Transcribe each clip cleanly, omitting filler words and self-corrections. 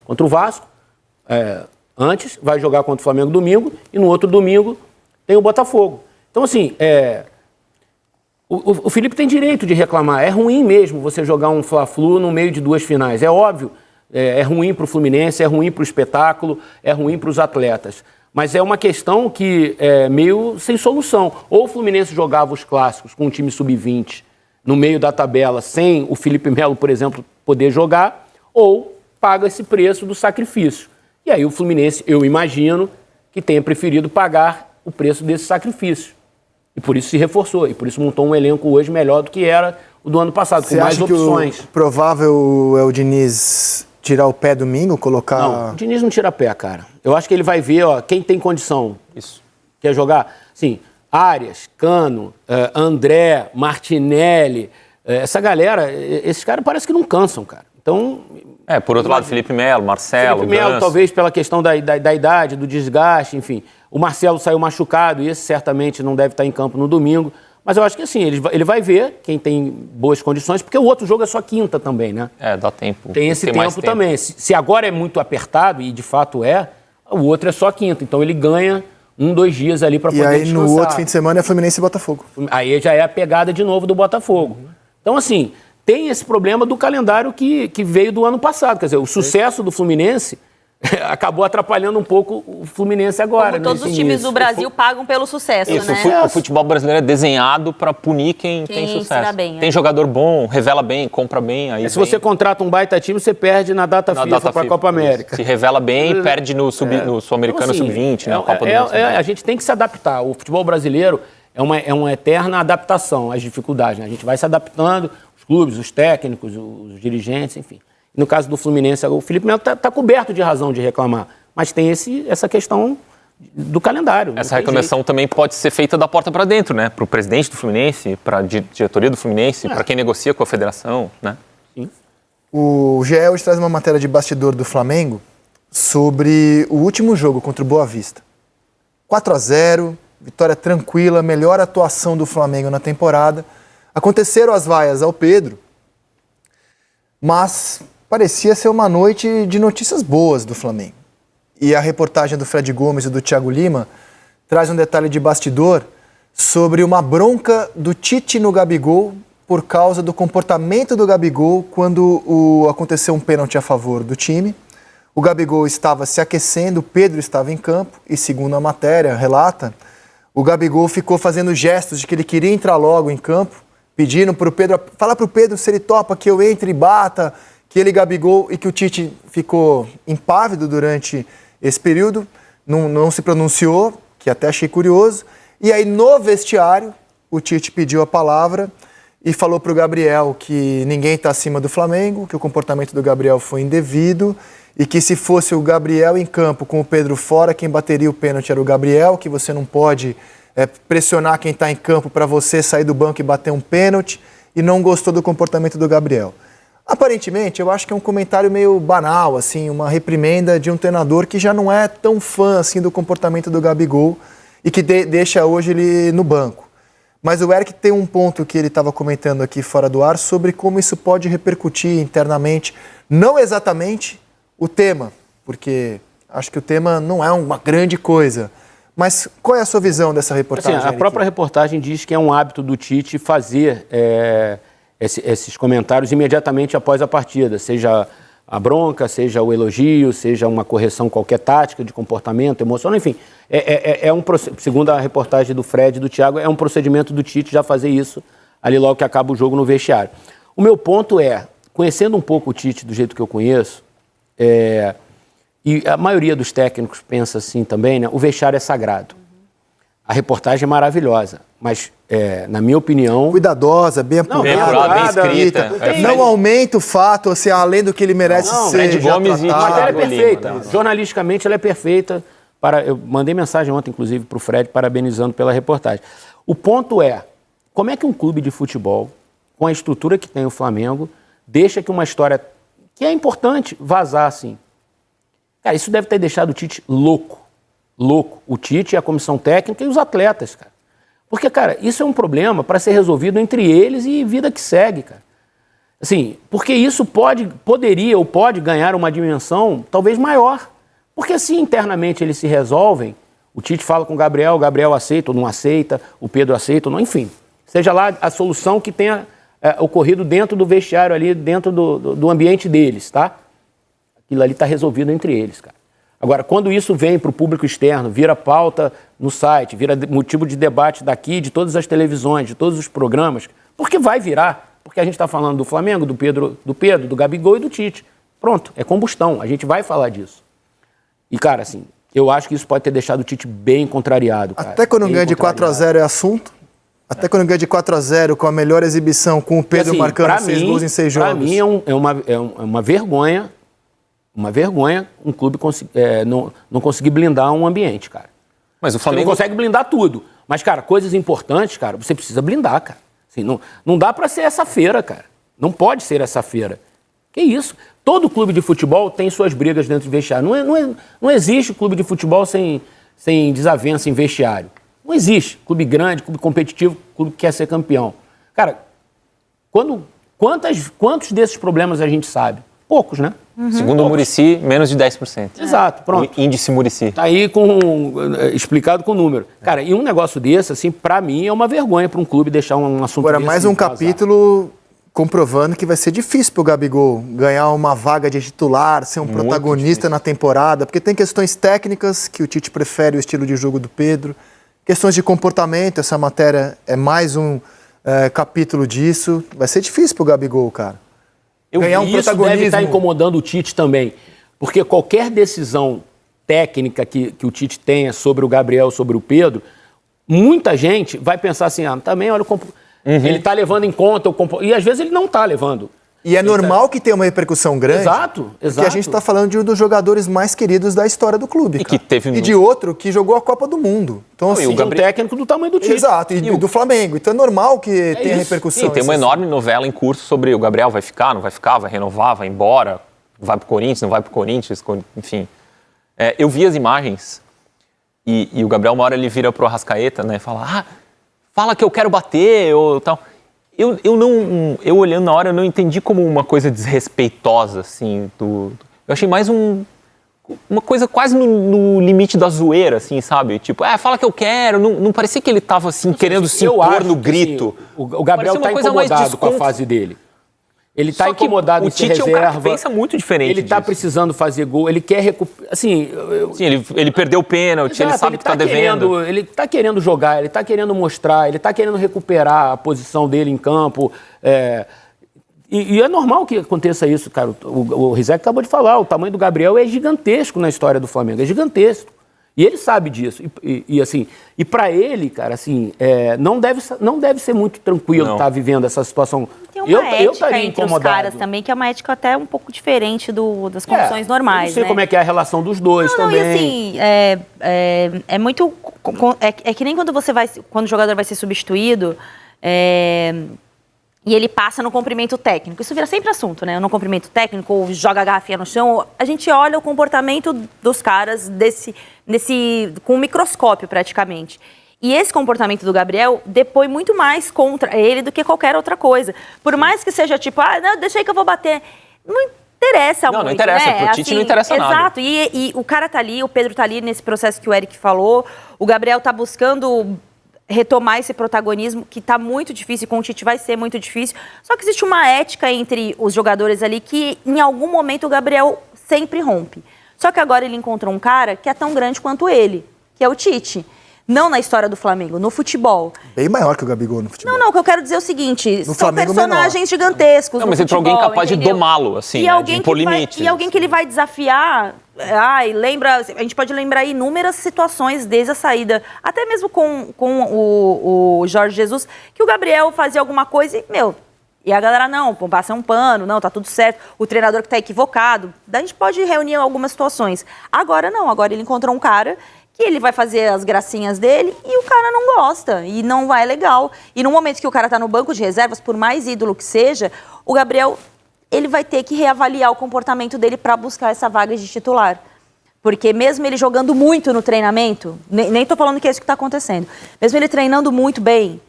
contra o Vasco, antes, vai jogar contra o Flamengo domingo, e no outro domingo tem o Botafogo. Então, assim, o Felipe tem direito de reclamar. É ruim mesmo você jogar um Fla-Flu no meio de duas finais. É óbvio, é ruim para o Fluminense, é ruim para o espetáculo, é ruim para os atletas. Mas é uma questão que é meio sem solução. Ou o Fluminense jogava os clássicos com um time sub-20 no meio da tabela, sem o Felipe Melo, por exemplo, poder jogar, ou paga esse preço do sacrifício. E aí o Fluminense, eu imagino, que tenha preferido pagar o preço desse sacrifício. E por isso se reforçou, e por isso montou um elenco hoje melhor do que era o do ano passado, com mais opções. Que o provável é o Diniz tirar o pé domingo, colocar... Não, o Diniz não tira pé, cara. Eu acho que ele vai ver, quem tem condição. Isso. Quer jogar? Sim, Arias, Cano, André, Martinelli, essa galera, esses caras parece que não cansam, cara. Então... por outro lado, Felipe Melo, Marcelo, Felipe Melo, Ganso. talvez pela questão da idade, do desgaste, enfim. O Marcelo saiu machucado e esse certamente não deve estar em campo no domingo. Mas eu acho que assim, ele vai ver quem tem boas condições, porque o outro jogo é só quinta também, né? Dá tempo. Tem esse tempo também. Se agora é muito apertado, e de fato o outro é só quinta. Então ele ganha 2 dias ali para poder descansar. E aí no outro fim de semana é Fluminense e Botafogo. Aí já é a pegada de novo do Botafogo. Então assim, tem esse problema do calendário que veio do ano passado. Quer dizer, o sucesso do Fluminense acabou atrapalhando um pouco o Fluminense agora. Como todos os times do Brasil pagam pelo sucesso, Isso, né? O futebol brasileiro é desenhado para punir quem tem sucesso. Bem, tem jogador bom, revela bem, compra bem. Aí se você contrata um baita time, você perde na data FIFA para a Copa América. Se revela bem, perde no Sul-Americano então, assim, Sub-20, na Copa do Mundo. A gente tem que se adaptar. O futebol brasileiro é uma eterna adaptação às dificuldades, né? A gente vai se adaptando, os clubes, os técnicos, os dirigentes, enfim. No caso do Fluminense, o Felipe Melo está coberto de razão de reclamar, mas tem essa questão do calendário. Essa reclamação também pode ser feita da porta para dentro, né? Para o presidente do Fluminense, para a diretoria do Fluminense, para quem negocia com a federação, né? Sim. O GE hoje traz uma matéria de bastidor do Flamengo sobre o último jogo contra o Boa Vista. 4-0, vitória tranquila, melhor atuação do Flamengo na temporada. Aconteceram as vaias ao Pedro, mas parecia ser uma noite de notícias boas do Flamengo. E a reportagem do Fred Gomes e do Thiago Lima traz um detalhe de bastidor sobre uma bronca do Tite no Gabigol por causa do comportamento do Gabigol quando aconteceu um pênalti a favor do time. O Gabigol estava se aquecendo, o Pedro estava em campo e, segundo a matéria, relata, o Gabigol ficou fazendo gestos de que ele queria entrar logo em campo, pedindo para o Pedro, fala para o Pedro se ele topa que eu entre e bata, que ele Gabigol, e que o Tite ficou impávido durante esse período, não se pronunciou, que até achei curioso. E aí no vestiário, o Tite pediu a palavra e falou para o Gabriel que ninguém está acima do Flamengo, que o comportamento do Gabriel foi indevido e que se fosse o Gabriel em campo com o Pedro fora, quem bateria o pênalti era o Gabriel, que você não pode pressionar quem está em campo para você sair do banco e bater um pênalti, e não gostou do comportamento do Gabriel. Aparentemente, eu acho que é um comentário meio banal, assim, uma reprimenda de um treinador que já não é tão fã assim, do comportamento do Gabigol e que deixa hoje ele no banco. Mas o Eric tem um ponto que ele estava comentando aqui fora do ar sobre como isso pode repercutir internamente, não exatamente o tema, porque acho que o tema não é uma grande coisa. Mas qual é a sua visão dessa reportagem? Assim, a própria reportagem diz que é um hábito do Tite fazer esses comentários imediatamente após a partida, seja a bronca, seja o elogio, seja uma correção qualquer tática de comportamento, emocional, enfim. Segundo a reportagem do Fred e do Thiago, é um procedimento do Tite já fazer isso ali logo que acaba o jogo no vestiário. O meu ponto é, conhecendo um pouco o Tite do jeito que eu conheço, e a maioria dos técnicos pensa assim também, né? O vestiário é sagrado. A reportagem é maravilhosa, mas, na minha opinião... Cuidadosa, bem apurada, bem escrita. Não aumenta o fato, assim, além do que ele merece ser. Fred Gomes e A matéria é perfeita. Lima, Jornalisticamente, ela é perfeita. Eu mandei mensagem ontem, inclusive, para o Fred, parabenizando pela reportagem. O ponto é, como é que um clube de futebol, com a estrutura que tem o Flamengo, deixa que uma história que é importante vazar assim? Cara, isso deve ter deixado o Tite louco. Louco. O Tite, a comissão técnica e os atletas, cara. Porque, cara, isso é um problema para ser resolvido entre eles e vida que segue, cara. Assim, porque isso poderia ou pode ganhar uma dimensão talvez maior. Porque se internamente eles se resolvem, o Tite fala com o Gabriel aceita ou não aceita, o Pedro aceita ou não, enfim. Seja lá a solução que tenha ocorrido dentro do vestiário ali, dentro do ambiente deles, tá? Aquilo ali está resolvido entre eles, cara. Agora, quando isso vem para o público externo, vira pauta no site, vira motivo de debate daqui, de todas as televisões, de todos os programas, porque vai virar, porque a gente está falando do Flamengo, do Pedro, do Gabigol e do Tite. Pronto, é combustão, a gente vai falar disso. E, cara, assim, eu acho que isso pode ter deixado o Tite bem contrariado, cara. Até quando ganha de 4-0 é assunto. Até quando ganha de 4-0 com a melhor exibição, com o Pedro assim, marcando 6 gols em 6 jogos. Para mim é uma vergonha, um clube não conseguir blindar um ambiente, cara. Mas o Flamengo Você não consegue blindar tudo. Mas, cara, coisas importantes, cara, você precisa blindar, cara. Assim, não dá para ser essa feira, cara. Não pode ser essa feira. Que isso? Todo clube de futebol tem suas brigas dentro do vestiário. Não existe clube de futebol sem desavença em vestiário. Não existe. Clube grande, clube competitivo, clube que quer ser campeão. Cara, quantos desses problemas a gente sabe? Poucos, né? Segundo o Muricy, menos de 10%. Exato, pronto. O índice Muricy. Tá aí explicado com número. Cara, e um negócio desse, assim, pra mim é uma vergonha para um clube deixar um assunto Agora, desse mais um vazar. capítulo comprovando que vai ser difícil pro Gabigol ganhar uma vaga de titular, ser um protagonista na temporada, porque tem questões técnicas, que o Tite prefere o estilo de jogo do Pedro, questões de comportamento, essa matéria é mais um capítulo disso. Vai ser difícil pro Gabigol, cara. Ganhar um Isso protagonismo. deve estar incomodando o Tite também, porque qualquer decisão técnica que o Tite tenha sobre o Gabriel, sobre o Pedro, muita gente vai pensar assim, também olha ele está levando em conta e às vezes ele não está levando. E é normal que tenha uma repercussão grande. Exato. Porque a gente está falando de um dos jogadores mais queridos da história do clube. E de outro que jogou a Copa do Mundo. Então, assim, um técnico do tamanho do Tite. Exato, e do Flamengo. Então é normal que tenha repercussão. Sim, tem uma enorme novela em curso sobre o Gabriel vai ficar, não vai ficar, vai renovar, vai embora, vai pro Corinthians, não vai pro Corinthians, enfim. Eu vi as imagens e o Gabriel, uma hora ele vira pro Arrascaeta, né, e fala, fala que eu quero bater, ou tal. Eu olhando na hora, eu não entendi como uma coisa desrespeitosa, assim, eu achei mais uma coisa quase no limite da zoeira, assim, sabe? Tipo, fala que eu quero, não parecia que ele tava, assim, querendo se impor no grito. Assim, o Gabriel tá incomodado com a fase dele. Ele está incomodado em ser reserva. O Tite é um cara que pensa muito diferente Ele está precisando fazer gol, ele quer recuperar. Assim, sim, ele perdeu o pênalti, ele sabe que está devendo. Ele está querendo jogar, ele está querendo mostrar, ele está querendo recuperar a posição dele em campo. E é normal que aconteça isso, cara. O Rizek acabou de falar, o tamanho do Gabriel é gigantesco na história do Flamengo, é gigantesco. E ele sabe disso. E para ele, cara, assim, não deve ser muito tranquilo estar vivendo essa situação. Tem uma ética entre os caras também, que é uma ética até um pouco diferente das condições normais. Eu não sei como é que é a relação dos dois também. E assim, é muito... É que nem quando quando o jogador vai ser substituído... E ele passa no comprimento técnico. Isso vira sempre assunto, né? No comprimento técnico, ou joga a garrafinha no chão. A gente olha o comportamento dos caras com um microscópio, praticamente. E esse comportamento do Gabriel depõe muito mais contra ele do que qualquer outra coisa. Por mais que seja tipo, não, deixa aí que eu vou bater. Não interessa muito, não interessa, né? Pro Tite não interessa nada. Exato, e o cara tá ali, o Pedro tá ali nesse processo que o Eric falou. O Gabriel tá buscando retomar esse protagonismo, que está muito difícil, com o Tite vai ser muito difícil. Só que existe uma ética entre os jogadores ali que, em algum momento, o Gabriel sempre rompe. Só que agora ele encontrou um cara que é tão grande quanto ele, que é o Tite. Não na história do Flamengo, no futebol. Bem maior que o Gabigol no futebol. Não, o que eu quero dizer é o seguinte, no são Flamengo personagens gigantescos. Não, mas entrou alguém capaz de domá-lo, assim, de impor limites. E alguém que ele vai desafiar. A gente pode lembrar inúmeras situações desde a saída, até mesmo com o Jorge Jesus, que o Gabriel fazia alguma coisa e a galera, não, passa um pano, não, tá tudo certo, o treinador que tá equivocado. Daí a gente pode reunir algumas situações. Agora não, agora ele encontrou um cara que ele vai fazer as gracinhas dele e o cara não gosta, e não vai legal. E no momento que o cara tá no banco de reservas, por mais ídolo que seja, o Gabriel, ele vai ter que reavaliar o comportamento dele para buscar essa vaga de titular. Porque mesmo ele jogando muito no treinamento, nem tô falando que é isso que está acontecendo, mesmo ele treinando muito bem,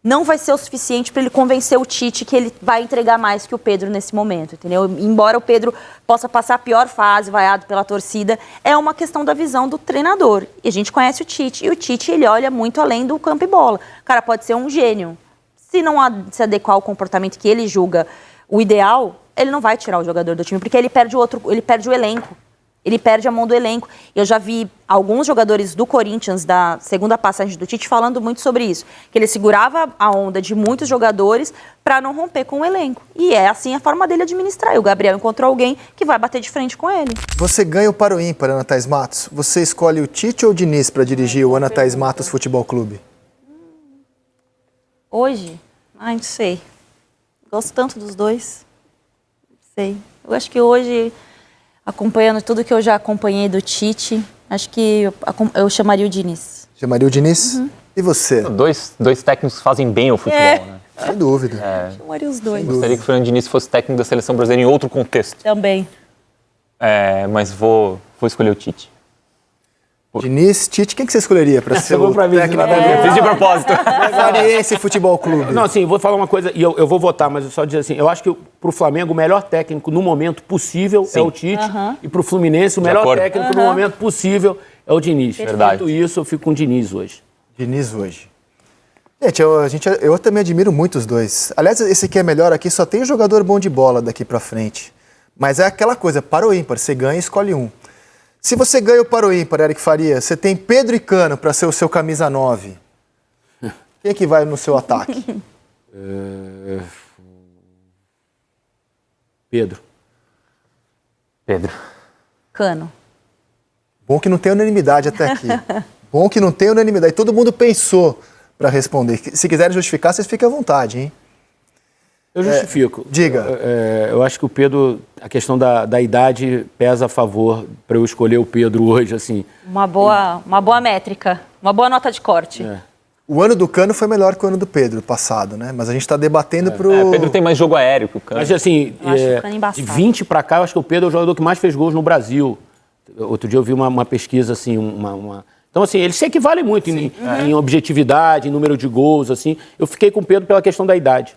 não vai ser o suficiente para ele convencer o Tite que ele vai entregar mais que o Pedro nesse momento, entendeu? Embora o Pedro possa passar a pior fase, vaiado pela torcida, é uma questão da visão do treinador. E a gente conhece o Tite, e o Tite, ele olha muito além do campo e bola. O cara pode ser um gênio. Se não se adequar ao comportamento que ele julga o ideal, ele não vai tirar o jogador do time, porque ele perde o elenco. Ele perde a mão do elenco. Eu já vi alguns jogadores do Corinthians, da segunda passagem do Tite, falando muito sobre isso. Que ele segurava a onda de muitos jogadores para não romper com o elenco. E é assim a forma dele administrar. E o Gabriel encontrou alguém que vai bater de frente com ele. Você ganha o para o ímpar, Ana Thaís Matos? Você escolhe o Tite ou o Diniz para dirigir o Ana Thaís Matos Futebol Clube? Hoje? Ai, não sei. Gosto tanto dos dois. Não sei. Eu acho que hoje, acompanhando tudo que eu já acompanhei do Tite, acho que eu chamaria o Diniz. Chamaria o Diniz? E você? Dois técnicos fazem bem o futebol, né? Sem dúvida. Chamaria os dois. Gostaria que o Fernando Diniz fosse técnico da seleção brasileira em outro contexto. Também. Mas vou escolher o Tite. Diniz, Tite, quem que você escolheria para ser o técnico da Fiz de propósito. Fariense Futebol Clube? Não, assim, vou falar uma coisa, e eu vou votar, mas eu só dizer assim, eu acho que pro Flamengo o melhor técnico no momento possível é o Tite, e pro Fluminense o melhor técnico no momento possível é o Diniz. Verdade. Dito isso, eu fico com o Diniz hoje. Diniz hoje. Gente, eu também admiro muito os dois. Aliás, esse aqui é melhor aqui, só tem jogador bom de bola daqui para frente. Mas é aquela coisa, para o ímpar, você ganha e escolhe um. Se você ganha o para o ímpar, Eric Faria, você tem Pedro e Cano para ser o seu camisa 9. Quem é que vai no seu ataque? Pedro. Cano. Bom que não tem unanimidade até aqui. Bom que não tem unanimidade. Todo mundo pensou para responder. Se quiserem justificar, vocês fiquem à vontade, hein? Eu justifico. Diga. Eu acho que o Pedro, a questão da idade pesa a favor para eu escolher o Pedro hoje, assim. Uma boa métrica. Uma boa nota de corte. O ano do Cano foi melhor que o ano do Pedro passado, né? Mas a gente está debatendo pro... O Pedro tem mais jogo aéreo que o Cano. Mas assim, Eu acho o Cano embaçado. de 20 para cá, eu acho que o Pedro é o jogador que mais fez gols no Brasil. Outro dia eu vi uma pesquisa, assim, Então, assim, eles se equivalem muito em objetividade, em número de gols, assim. Eu fiquei com o Pedro pela questão da idade.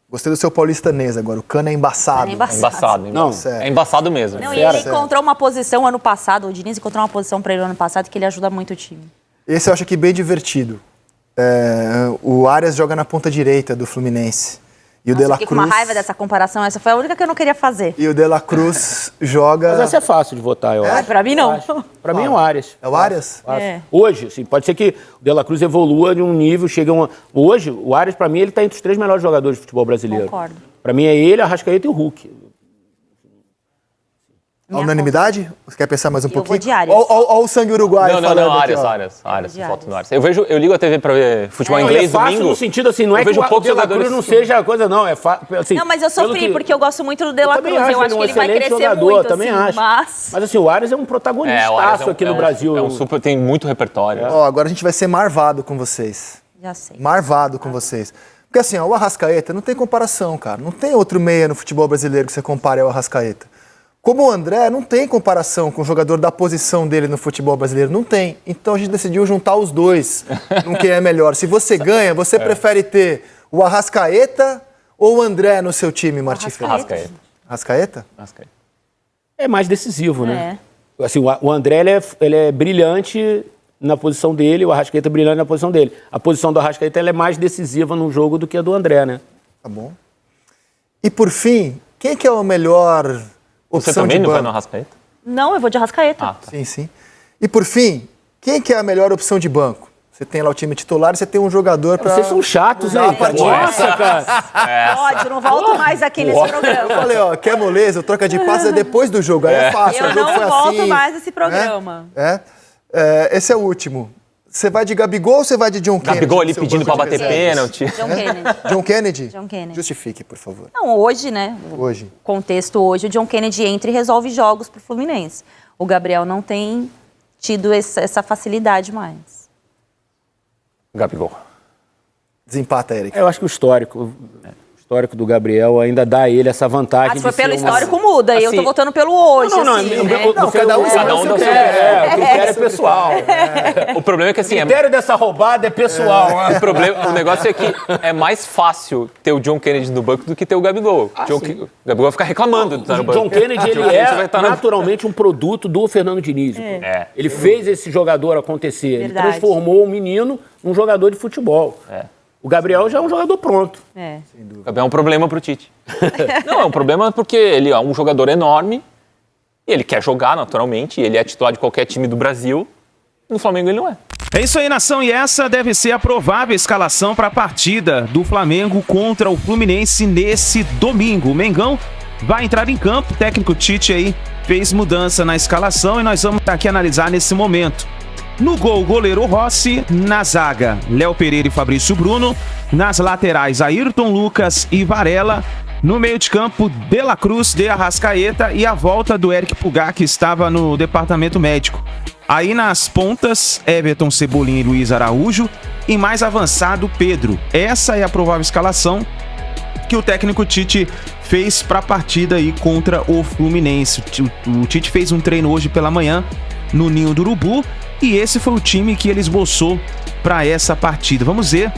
Gostei do seu paulistanês agora. O Cano é embaçado. É embaçado. Embaçado. Não, É embaçado mesmo. Não, e ele encontrou uma posição ano passado, o Diniz encontrou uma posição para ele ano passado que ele ajuda muito o time. Esse eu acho aqui bem divertido. O Arias joga na ponta direita do Fluminense. E o De Eu La fiquei com uma Cruz... raiva dessa comparação, essa foi a única que eu não queria fazer. E o De La Cruz joga... Mas essa é fácil de votar, eu acho. Pra mim, não. Para mim é o Arias. É o Arias? É. Hoje, assim, pode ser que o De La Cruz evolua de um nível, Hoje, o Arias, para mim, ele está entre os 3 melhores jogadores de futebol brasileiro. Concordo. Para mim é ele, a Arrascaeta e o Hulk. A unanimidade? Você quer pensar mais um Eu vou pouquinho? de Arias. Olha o sangue uruguaio falando aqui, ó. Arias, De voto no Arias. Arias. Eu ligo a TV pra ver futebol Não, inglês é fácil domingo. no sentido assim, não é eu que vejo o poucos De La Cruz jogadores não seja a coisa, não. É assim, Não, mas eu pelo sofri, que- porque eu gosto muito do De La também Cruz. Eu acho acho que ele vai excelente crescer jogador, muito, também assim, acho. Mas assim, o Arias é um protagonista o Arias aqui no Brasil. tem muito repertório. Ó, agora a gente vai ser marvado com vocês. Já sei. Marvado com vocês. Porque assim, ó, o Arrascaeta não tem comparação, cara. Não tem outro meia no futebol brasileiro que você compare ao Arrascaeta. Como o André, não tem comparação com o jogador da posição dele no futebol brasileiro. Não tem. Então a gente decidiu juntar os dois num quem é melhor. Se você ganha, você prefere ter o Arrascaeta ou o André no seu time, Martim Felipe? Arrascaeta. Arrascaeta? É mais decisivo, né? É. Assim, o André ele é brilhante na posição dele, o Arrascaeta é brilhante na posição dele. A posição do Arrascaeta ela é mais decisiva no jogo do que a do André, né? Tá bom. E por fim, quem que é o melhor Você opção também de não vai banco? no Arrascaeta? Não, eu vou de Arrascaeta. Tá. Sim, sim. E por fim, quem que é a melhor opção de banco? Você tem lá o time titular e você tem um jogador para... Vocês são chatos, hein? Nossa, cara. Pode, não volto mais aqui nesse Eu programa. falei, ó, quer moleza, o troca de passes é depois do jogo, aí é fácil. Eu o jogo não foi volto assim, mais nesse programa. Esse é o último. Você vai de Gabigol ou você vai de John Kennedy? Gabigol ali no seu pedindo banco pra de bater reservas? pênalti. John Kennedy. John Kennedy? John Kennedy. Justifique, por favor. Não, hoje, né? Hoje. Contexto hoje, o John Kennedy entra e resolve jogos pro Fluminense. O Gabriel não tem tido essa facilidade mais. Gabigol. Desempata, Eric. Eu acho que o histórico histórico do Gabriel ainda dá a ele essa vantagem. Se for de ser pelo uma- histórico, muda. E eu Assim, tô votando pelo hoje, Não, assim, né? não, cada um cada um dá dá seu o critério é pessoal. O problema é que assim, O critério dessa roubada é pessoal. o negócio é que é mais fácil ter o John Kennedy no banco do que ter o Gabigol. O Gabigol vai ficar reclamando de estar no banco. John Kennedy, ele John Kennedy vai é estar no- naturalmente um produto do Fernando Diniz. É. Ele fez esse jogador acontecer. Verdade. Ele transformou o menino num jogador de futebol. É. O Gabriel já é um jogador pronto. É. O Gabriel é um problema pro Tite. Não, é um problema porque ele é um jogador enorme, e ele quer jogar naturalmente, e ele é titular de qualquer time do Brasil. No Flamengo ele não é. É isso aí, nação, e essa deve ser a provável escalação para a partida do Flamengo contra o Fluminense nesse domingo. O Mengão vai entrar em campo, o técnico Tite aí fez mudança na escalação e nós vamos aqui analisar nesse momento. No gol, o goleiro Rossi. Na zaga, Léo Pereira e Fabrício Bruno. Nas laterais, Ayrton Lucas e Varela. No meio de campo, De La Cruz, De Arrascaeta e a volta do Eric Pulgar, que estava no departamento médico. Aí nas pontas, Everton, Cebolinha e Luiz Araújo. E mais avançado, Pedro. Essa é a provável escalação que o técnico Tite fez para a partida aí contra o Fluminense. O Tite fez um treino hoje pela manhã no Ninho do Urubu e esse foi o time que ele esboçou para essa partida. Vamos ver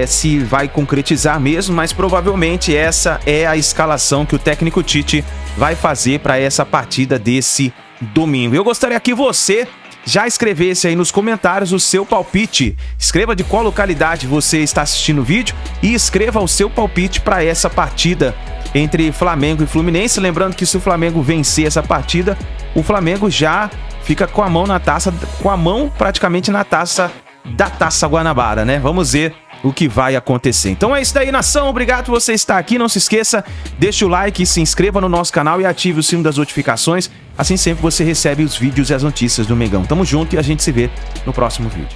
se vai concretizar mesmo, mas provavelmente essa é a escalação que o técnico Tite vai fazer para essa partida desse domingo. Eu gostaria que você já escrevesse aí nos comentários o seu palpite. Escreva de qual localidade você está assistindo o vídeo e escreva o seu palpite para essa partida entre Flamengo e Fluminense. Lembrando que se o Flamengo vencer essa partida, o Flamengo já fica com a mão na taça, com a mão praticamente na taça da Taça Guanabara, né? Vamos ver o que vai acontecer. Então é isso daí, nação. Obrigado por você estar aqui. Não se esqueça, deixa o like, se inscreva no nosso canal e ative o sino das notificações. Assim sempre você recebe os vídeos e as notícias do Mengão. Tamo junto e a gente se vê no próximo vídeo.